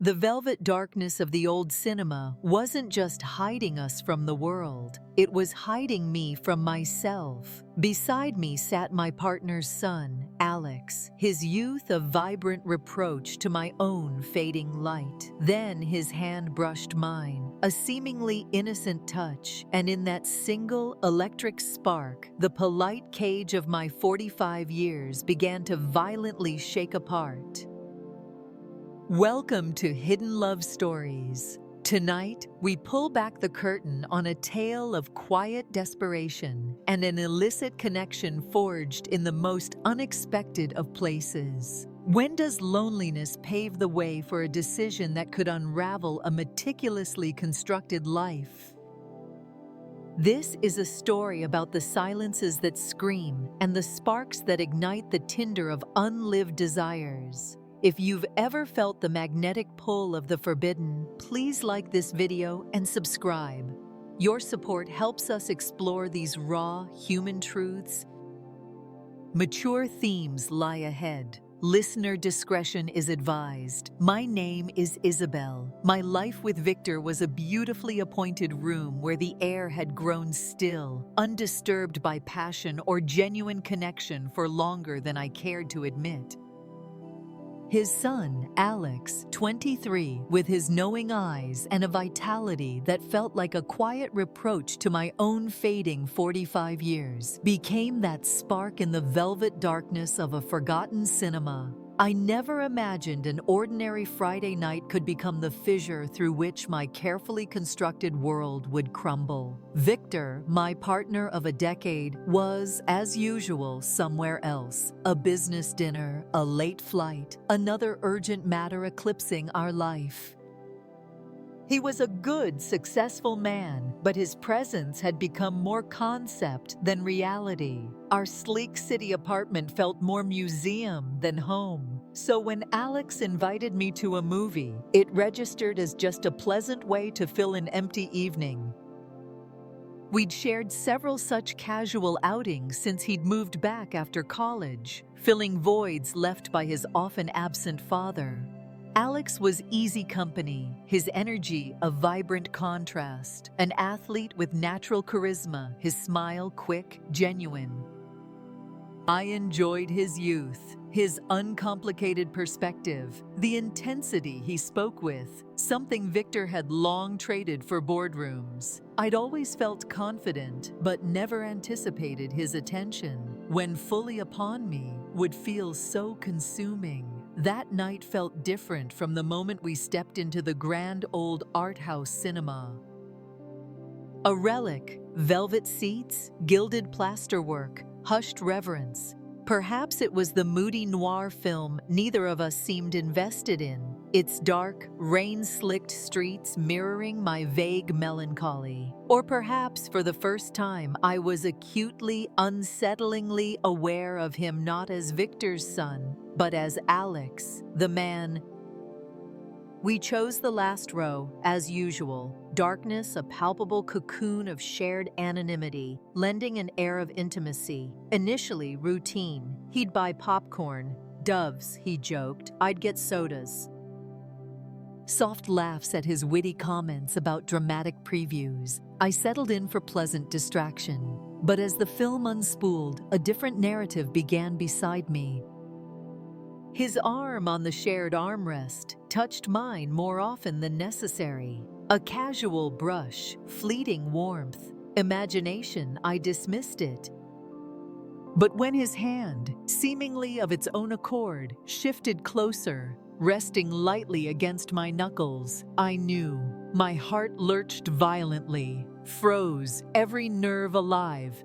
The velvet darkness of the old cinema wasn't just hiding us from the world, it was hiding me from myself. Beside me sat my partner's son, Alex, his youth a vibrant reproach to my own fading light. Then his hand brushed mine, a seemingly innocent touch, and in that single electric spark, the polite cage of my 45 years began to violently shake apart. Welcome to Hidden Love Stories. Tonight, we pull back the curtain on a tale of quiet desperation and an illicit connection forged in the most unexpected of places. When does loneliness pave the way for a decision that could unravel a meticulously constructed life? This is a story about the silences that scream and the sparks that ignite the tinder of unlived desires. If you've ever felt the magnetic pull of the forbidden, please like this video and subscribe. Your support helps us explore these raw, human truths. Mature themes lie ahead. Listener discretion is advised. My name is Isabel. My life with Victor was a beautifully appointed room where the air had grown still, undisturbed by passion or genuine connection for longer than I cared to admit. His son, Alex, 23, with his knowing eyes and a vitality that felt like a quiet reproach to my own fading 45 years, became that spark in the velvet darkness of a forgotten cinema. I never imagined an ordinary Friday night could become the fissure through which my carefully constructed world would crumble. Victor, my partner of a decade, was, as usual, somewhere else. A business dinner, a late flight, another urgent matter eclipsing our life. He was a good, successful man, but his presence had become more concept than reality. Our sleek city apartment felt more museum than home. So when Alex invited me to a movie, it registered as just a pleasant way to fill an empty evening. We'd shared several such casual outings since he'd moved back after college, filling voids left by his often absent father. Alex was easy company, his energy a vibrant contrast, an athlete with natural charisma, his smile quick, genuine. I enjoyed his youth, his uncomplicated perspective, the intensity he spoke with, something Victor had long traded for boardrooms. I'd always felt confident, but never anticipated his attention, when fully upon me, would feel so consuming. That night felt different from the moment we stepped into the grand old art house cinema. A relic, velvet seats, gilded plasterwork, hushed reverence. Perhaps it was the moody noir film neither of us seemed invested in, its dark, rain-slicked streets mirroring my vague melancholy. Or perhaps for the first time I was acutely, unsettlingly aware of him not as Victor's son, but as Alex, the man. We chose the last row, as usual. Darkness, a palpable cocoon of shared anonymity, lending an air of intimacy. Initially routine. He'd buy popcorn. Doves, he joked. I'd get sodas. Soft laughs at his witty comments about dramatic previews. I settled in for pleasant distraction. But as the film unspooled, a different narrative began beside me. His arm on the shared armrest touched mine more often than necessary. A casual brush, fleeting warmth. Imagination, I dismissed it. But when his hand, seemingly of its own accord, shifted closer, resting lightly against my knuckles, I knew. My heart lurched violently, froze, every nerve alive.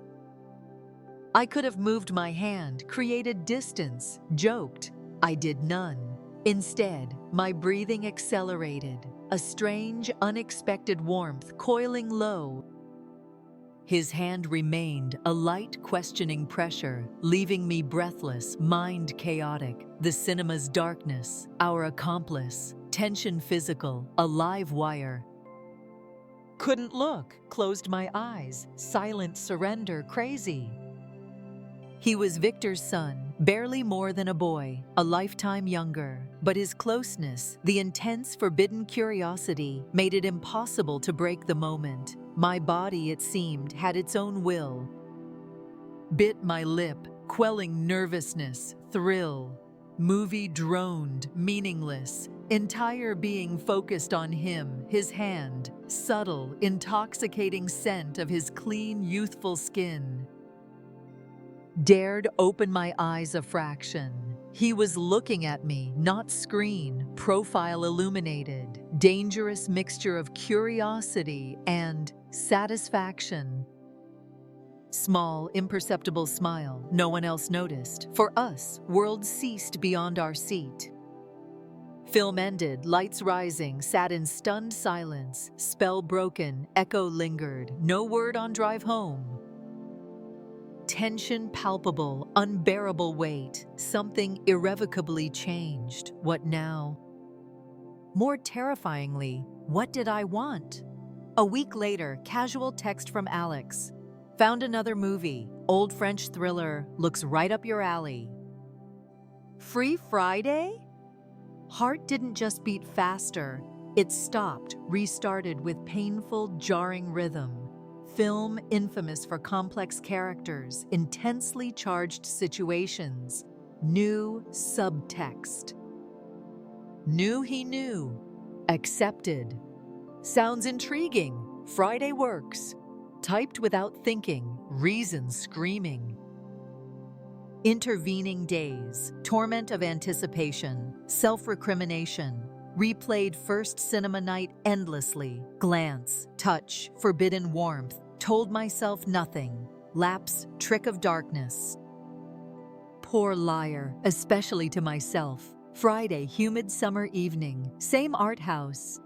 I could have moved my hand, created distance, joked. I did none. Instead, my breathing accelerated, a strange, unexpected warmth coiling low. His hand remained, a light, questioning pressure, leaving me breathless, mind chaotic. The cinema's darkness, our accomplice, tension physical, a live wire. Couldn't look, closed my eyes, silent surrender, crazy. He was Victor's son, barely more than a boy, a lifetime younger. But his closeness, the intense forbidden curiosity, made it impossible to break the moment. My body, it seemed, had its own will. Bit my lip, quelling nervousness, thrill. Movie droned, meaningless, entire being focused on him, his hand, subtle, intoxicating scent of his clean, youthful skin. Dared open my eyes a fraction. He was looking at me, not screen, profile illuminated, dangerous mixture of curiosity and satisfaction. Small, imperceptible smile, no one else noticed. For us, world ceased beyond our seat. Film ended, lights rising, sat in stunned silence, spell broken, echo lingered, no word on drive home. Tension palpable, unbearable weight, something irrevocably changed. What now? More terrifyingly, what did I want? A week later, casual text from Alex. Found another movie, old French thriller, looks right up your alley. Free Friday? Heart didn't just beat faster, it stopped, restarted with painful, jarring rhythm. Film infamous for complex characters, intensely charged situations, new subtext. Knew he knew. Accepted. Sounds intriguing. Friday works. Typed without thinking, reason screaming. Intervening days, torment of anticipation, self-recrimination. Replayed first cinema night endlessly. Glance, touch, forbidden warmth. Told myself nothing. Lapse, trick of darkness. Poor liar, especially to myself. Friday, humid summer evening, same art house.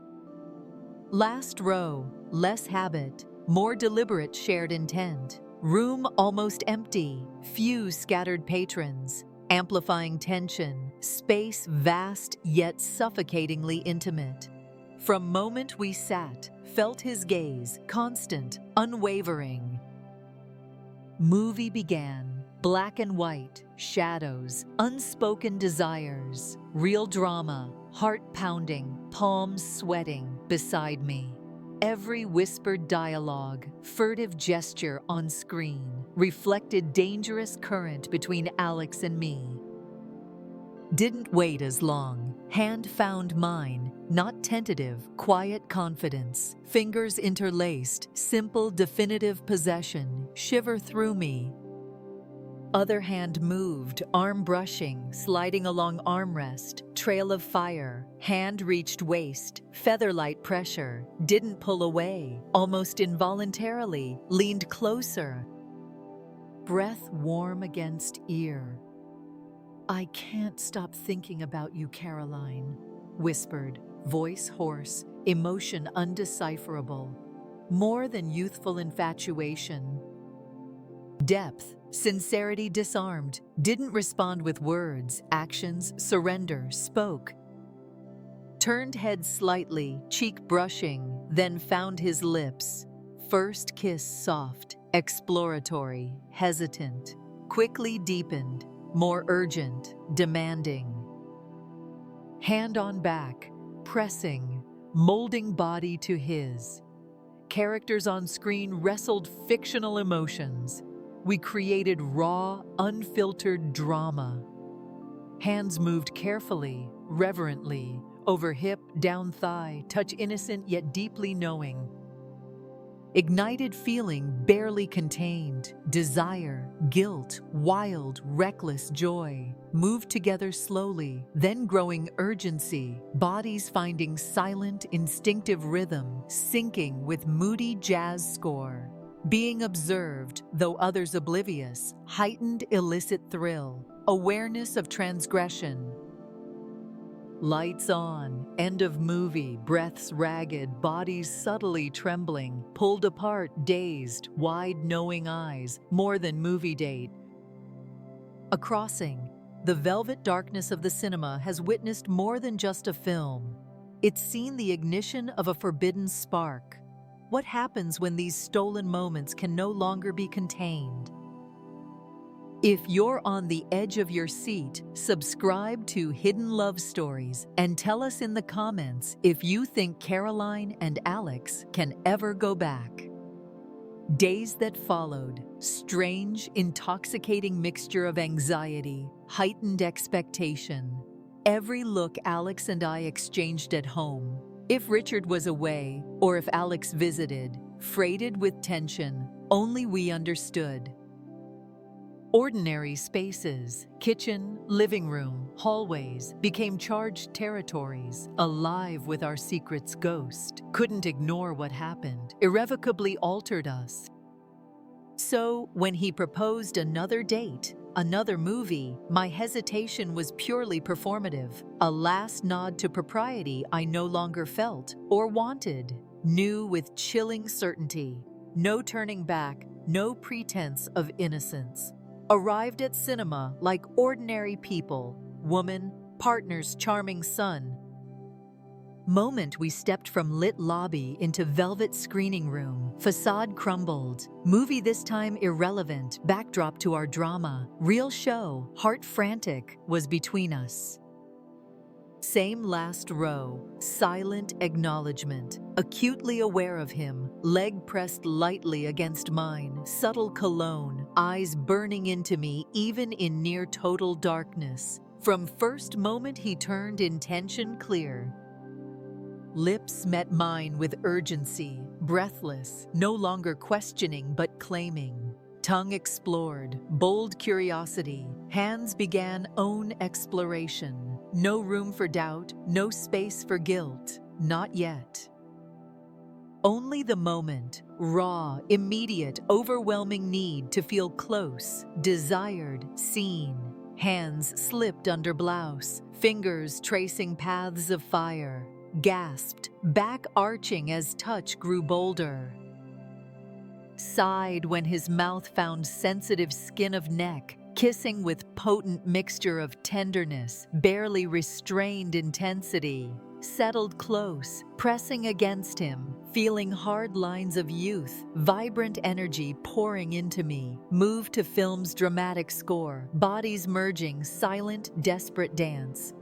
Last row, less habit, more deliberate shared intent. Room almost empty, few scattered patrons. Amplifying tension, space vast yet suffocatingly intimate. From moment we sat, felt his gaze, constant, unwavering. Movie began, black and white, shadows, unspoken desires, real drama, heart pounding, palms sweating beside me. Every whispered dialogue, furtive gesture on screen, reflected dangerous current between Alex and me. Didn't wait as long. Hand found mine, not tentative, quiet confidence. Fingers interlaced, simple, definitive possession. Shiver through me. Other hand moved, arm brushing, sliding along armrest. Trail of fire. Hand reached waist. Featherlight pressure. Didn't pull away. Almost involuntarily. Leaned closer. Breath warm against ear. I can't stop thinking about you, Caroline, whispered, voice hoarse, emotion undecipherable. More than youthful infatuation. Depth, sincerity disarmed, didn't respond with words, actions, surrender, spoke. Turned head slightly, cheek brushing, then found his lips. First kiss soft, exploratory, hesitant, quickly deepened. More urgent, demanding. Hand on back, pressing, molding body to his. Characters on screen wrestled fictional emotions. We created raw, unfiltered drama. Hands moved carefully, reverently, over hip, down thigh, touch innocent yet deeply knowing. Ignited feeling barely contained, desire, guilt, wild, reckless joy, moved together slowly, then growing urgency, bodies finding silent, instinctive rhythm, syncing with moody jazz score. Being observed, though others oblivious, heightened illicit thrill, awareness of transgression. Lights on, end of movie, breaths ragged, bodies subtly trembling, pulled apart, dazed, wide knowing eyes, more than movie date. A crossing. The velvet darkness of the cinema has witnessed more than just a film. It's seen the ignition of a forbidden spark. What happens when these stolen moments can no longer be contained? If you're on the edge of your seat, subscribe to Hidden Love Stories and tell us in the comments if you think Caroline and Alex can ever go back. Days that followed, strange, intoxicating mixture of anxiety, heightened expectation. Every look Alex and I exchanged at home, if Richard was away or if Alex visited, freighted with tension, only we understood. Ordinary spaces, kitchen, living room, hallways, became charged territories, alive with our secret's ghost. Couldn't ignore what happened, irrevocably altered us. So, when he proposed another date, another movie, my hesitation was purely performative, a last nod to propriety I no longer felt or wanted. Knew with chilling certainty, no turning back, no pretense of innocence. Arrived at cinema like ordinary people, woman, partner's charming son. Moment we stepped from lit lobby into velvet screening room, facade crumbled, movie this time irrelevant, backdrop to our drama, real show, heart frantic, was between us. Same last row, silent acknowledgement, acutely aware of him, leg pressed lightly against mine, subtle cologne, eyes burning into me even in near total darkness. From first moment he turned intention clear. Lips met mine with urgency, breathless, no longer questioning but claiming. Tongue explored, bold curiosity, hands began own exploration. No room for doubt, no space for guilt, not yet. Only the moment, raw, immediate, overwhelming need to feel close, desired, seen. Hands slipped under blouse, fingers tracing paths of fire. Gasped, back arching as touch grew bolder. Sighed when his mouth found sensitive skin of neck, kissing with potent mixture of tenderness, barely restrained intensity. Settled close, pressing against him, feeling hard lines of youth, vibrant energy pouring into me. Moved to film's dramatic score, bodies merging, silent, desperate dance.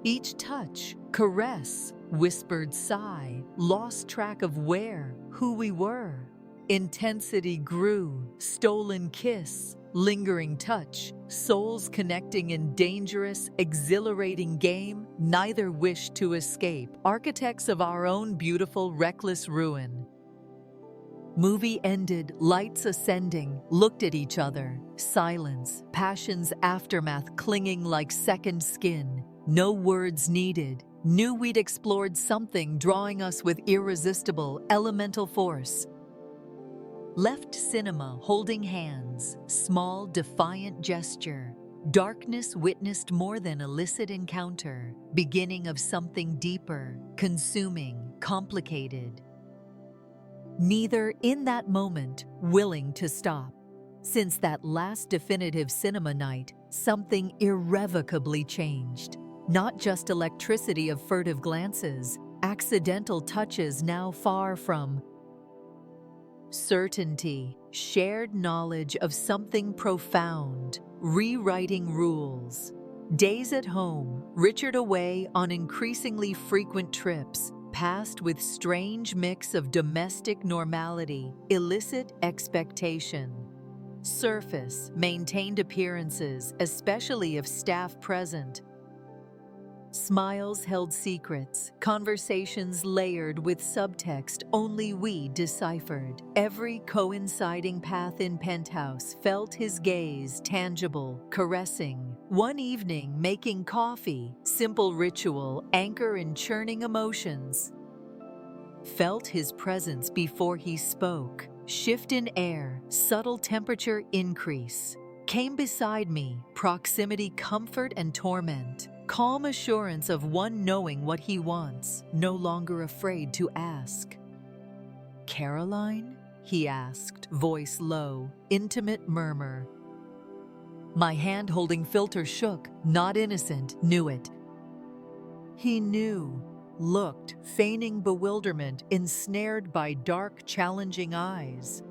Each touch, caress, whispered sigh, lost track of where, who we were. Intensity grew, stolen kiss, lingering touch, souls connecting in dangerous, exhilarating game, neither wished to escape, architects of our own beautiful, reckless ruin. Movie ended, lights ascending, looked at each other, silence, passion's aftermath clinging like second skin. No words needed, knew we'd explored something drawing us with irresistible, elemental force. Left cinema holding hands, small defiant gesture. Darkness witnessed more than illicit encounter, beginning of something deeper, consuming, complicated. Neither in that moment willing to stop. Since that last definitive cinema night, something irrevocably changed. Not just electricity of furtive glances, accidental touches now far from certainty, shared knowledge of something profound, rewriting rules. Days at home, Richard away on increasingly frequent trips, passed with strange mix of domestic normality, illicit expectation. Surface, maintained appearances, especially if staff present. Smiles held secrets, conversations layered with subtext only we deciphered. Every coinciding path in penthouse felt his gaze tangible, caressing. One evening making coffee, simple ritual, anchor in churning emotions. Felt his presence before he spoke. Shift in air, subtle temperature increase. Came beside me, proximity comfort and torment. Calm assurance of one knowing what he wants, no longer afraid to ask. "Caroline?" he asked, voice low, intimate murmur. My hand-holding filter shook, not innocent, knew it. He knew, looked, feigning bewilderment, ensnared by dark, challenging eyes.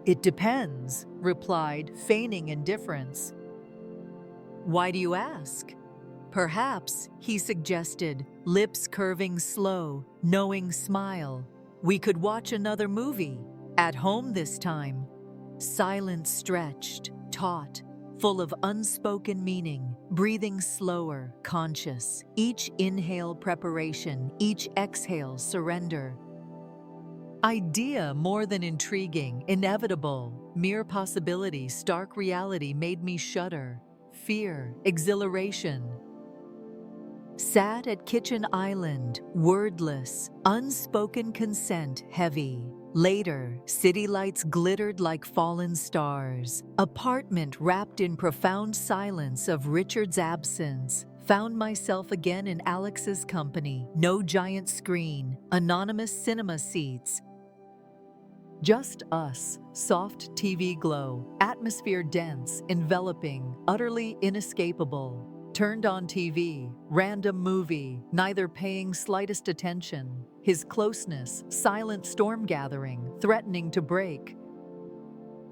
"It depends," replied, feigning indifference. "Why do you ask?" "Perhaps," he suggested, lips curving slow, knowing smile. "We could watch another movie, at home this time." Silence stretched, taut, full of unspoken meaning, breathing slower, conscious. Each inhale preparation, each exhale surrender. Idea more than intriguing, inevitable, mere possibility, stark reality made me shudder. Fear, exhilaration. Sat at kitchen island, wordless, unspoken consent heavy. Later, city lights glittered like fallen stars. Apartment wrapped in profound silence of Richard's absence. Found myself again in Alex's company. No giant screen, anonymous cinema seats. Just us, soft TV glow, atmosphere dense, enveloping, utterly inescapable. Turned on TV, random movie, neither paying slightest attention. His closeness, silent storm gathering, threatening to break.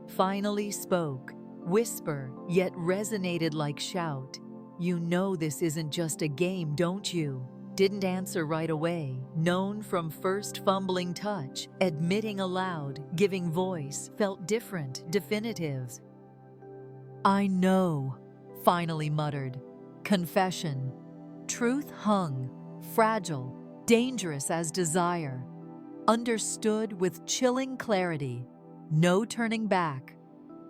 Finally spoke, whisper, yet resonated like shout. "You know this isn't just a game, don't you?" Didn't answer right away, known from first fumbling touch, admitting aloud, giving voice, felt different, definitive. "I know," finally muttered. Confession. Truth hung, fragile, dangerous as desire. Understood with chilling clarity. No turning back,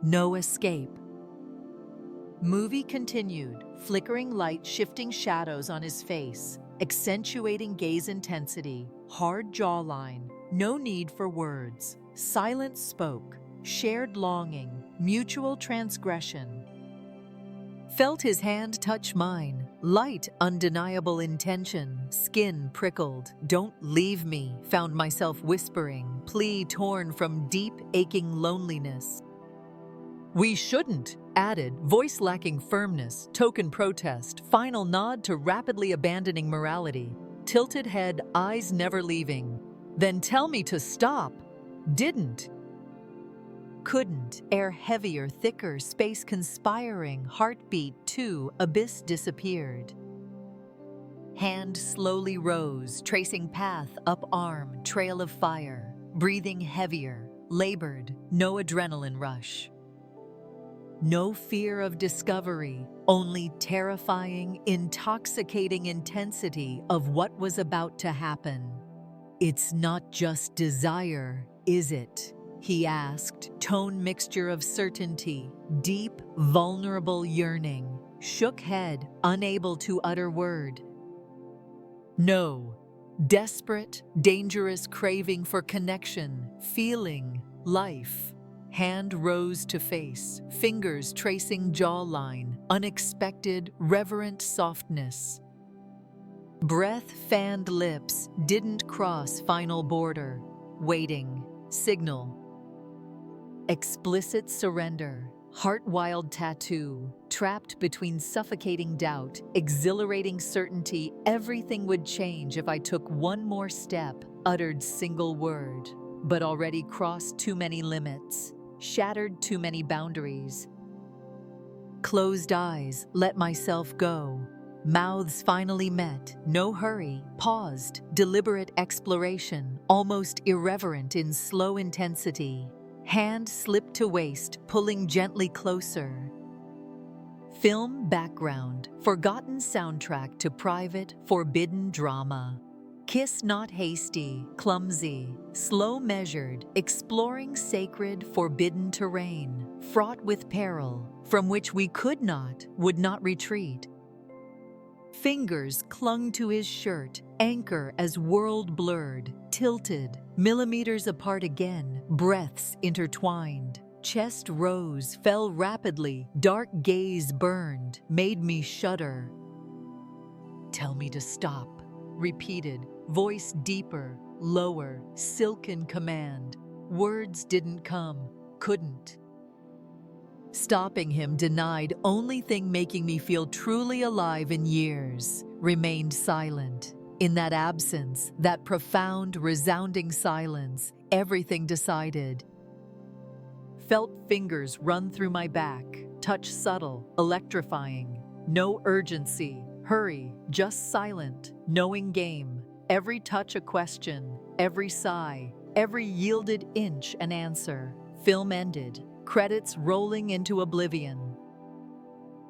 no escape. Movie continued, flickering light shifting shadows on his face, accentuating gaze intensity, hard jawline, no need for words. Silence spoke, shared longing, mutual transgression. Felt his hand touch mine, light, undeniable intention, skin prickled. "Don't leave me," found myself whispering, plea torn from deep, aching loneliness. "We shouldn't," added, voice lacking firmness, token protest, final nod to rapidly abandoning morality. Tilted head, eyes never leaving. "Then tell me to stop." "Didn't." Couldn't, air heavier, thicker, space conspiring, heartbeat too, abyss disappeared. Hand slowly rose, tracing path, up arm, trail of fire. Breathing heavier, labored, no adrenaline rush. No fear of discovery, only terrifying, intoxicating intensity of what was about to happen. "It's not just desire, is it?" he asked, tone mixture of certainty, deep, vulnerable yearning. Shook head, unable to utter word. "No." Desperate, dangerous craving for connection, feeling, life. Hand rose to face, fingers tracing jawline, unexpected, reverent softness. Breath fanned lips, didn't cross final border. Waiting, signal. Explicit surrender, heart-wild tattoo, trapped between suffocating doubt, exhilarating certainty everything would change if I took one more step, uttered single word, but already crossed too many limits, shattered too many boundaries. Closed eyes, let myself go. Mouths finally met, no hurry, paused, deliberate exploration, almost irreverent in slow intensity. Hand slipped to waist, pulling gently closer. Film background, forgotten soundtrack to private, forbidden drama. Kiss not hasty, clumsy, slow measured, exploring sacred, forbidden terrain, fraught with peril, from which we could not, would not retreat. Fingers clung to his shirt, anchor as world blurred, tilted, millimeters apart again, breaths intertwined. Chest rose, fell rapidly, dark gaze burned, made me shudder. "Tell me to stop," repeated, voice deeper, lower, silken command. Words didn't come, couldn't. Stopping him denied only thing making me feel truly alive in years, remained silent. In that absence, that profound, resounding silence, everything decided. Felt fingers run through my back, touch subtle, electrifying. No urgency, hurry, just silent, knowing game. Every touch a question, every sigh, every yielded inch an answer. Film ended, credits rolling into oblivion.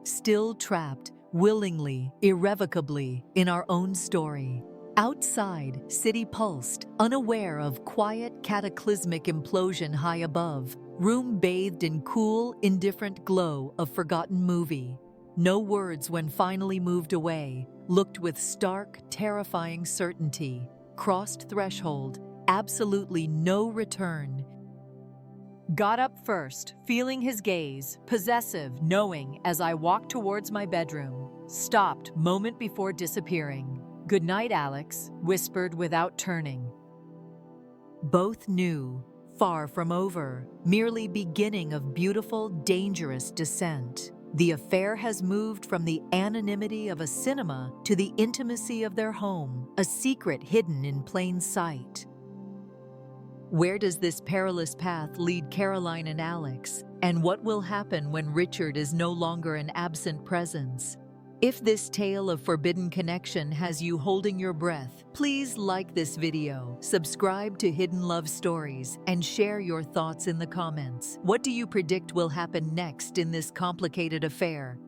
Still trapped, willingly, irrevocably, in our own story. Outside, city pulsed, unaware of quiet, cataclysmic implosion high above. Room bathed in cool, indifferent glow of forgotten movie. No words when finally moved away, looked with stark, terrifying certainty. Crossed threshold, absolutely no return. Got up first, feeling his gaze, possessive, knowing as I walked towards my bedroom. Stopped moment before disappearing. "Good night, Alex," whispered without turning. Both knew, far from over, merely beginning of beautiful, dangerous descent. The affair has moved from the anonymity of a cinema to the intimacy of their home, a secret hidden in plain sight. Where does this perilous path lead Caroline and Alex? And what will happen when Richard is no longer an absent presence? If this tale of forbidden connection has you holding your breath, please like this video, subscribe to Hidden Love Stories, and share your thoughts in the comments. What do you predict will happen next in this complicated affair?